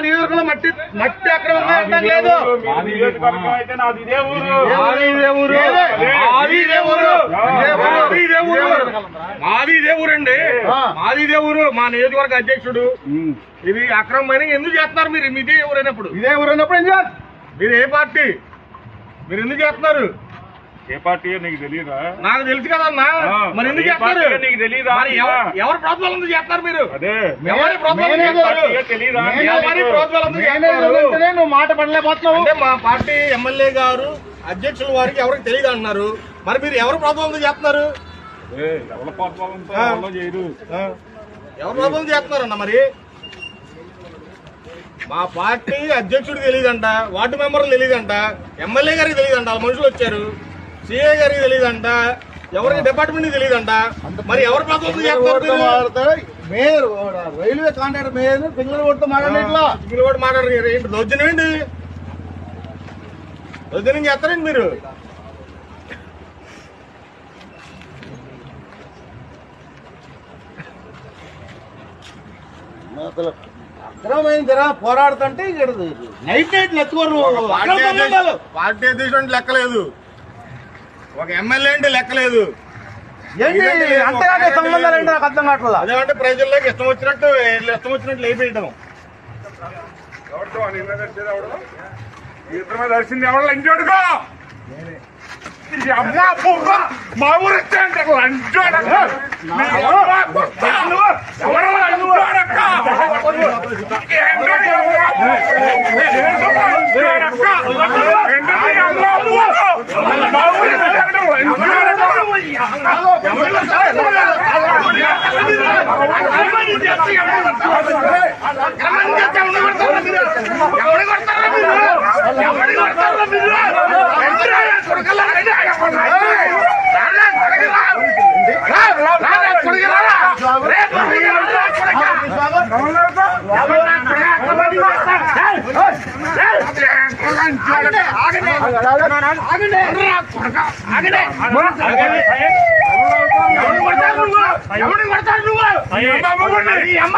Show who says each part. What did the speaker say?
Speaker 1: నియోజకవర్గంలో మట్టి మట్టి అక్రమంగా ఉండడం లేదు. మాది ఇదే ఊరండి, మాది ఇదే ఊరు. మా నియోజకవర్గ అధ్యక్షుడు ఇది అక్రమమైన ఎందుకు చేస్తున్నారు మీరు? ఇదే ఊరైనప్పుడు మీరు ఏ పార్టీ? మీరు ఎందుకు చేస్తున్నారు?
Speaker 2: ఏ పార్టీ నీకు తెలియదా?
Speaker 1: నాకు తెలుసు కదన్నా. మరి ఎందుకు చేస్తారు?
Speaker 2: నీకు తెలియదా?
Speaker 1: ఎవరి ప్రోత్సాహం ఎందుకు చేస్తారు మీరు?
Speaker 2: అదే
Speaker 1: ఎవరి ప్రోత్సాహం నువ్వు మాట పడలేకపోతున్నావు అంటే మా పార్టీ ఎమ్మెల్యే గారు అధ్యక్షుల వారికి ఎవరికి తెలియదు అంటున్నారు. మరి మీరు ఎవరు ప్రోత్సాహం ఎందుకు చేస్తున్నారు?
Speaker 2: ఎవరి ప్రోత్సాహంతో చేయరు.
Speaker 1: ఎవరు ప్రోత్సాహం చేస్తున్నారన్న? మరి మా పార్టీ అధ్యక్షుడికి తెలియదంట, వార్డు మెంబర్లు తెలియదంట, ఎమ్మెల్యే గారికి తెలియదంట, వాళ్ళ మనుషులు వచ్చారు, సిఏ గారికి తెలియదంట, ఎవరికి డిపార్ట్మెంట్ తెలియదంట. మరి ఎవరు ప్రోత్సాహం చేస్తారు?
Speaker 3: Mayor railway contractor mayor Pingala ఓటుతో మాట్లాడేట్లా
Speaker 1: పింగళ ఓటు మాట్లాడారు. ఏంటి దౌర్జన్యం ఏంటి? దౌర్జన్యం చేస్తారండి మీరు?
Speaker 3: అక్రమమైన జర పోరాడుతుంటే నైట్ నైట్ లెక్కోరు.
Speaker 1: పార్టీ అధ్యక్షుడు లెక్కలేదు, ఒక ఎమ్మెల్యే అంటే లెక్కలేదు.
Speaker 3: అంతేగానే సంబంధాలు ఏంటి నాకు అర్థం కావట్లేదు.
Speaker 1: అదేమంటే ప్రజల్లోకి ఇష్టం వచ్చినట్టు లేపేయడం.
Speaker 2: ఎవరితో ఇద్దరు మీద దర్శింది ఎవరు లంచోడుకో మా ఊరు వచ్చాయంటే లంచోడక్క
Speaker 1: అమ్మ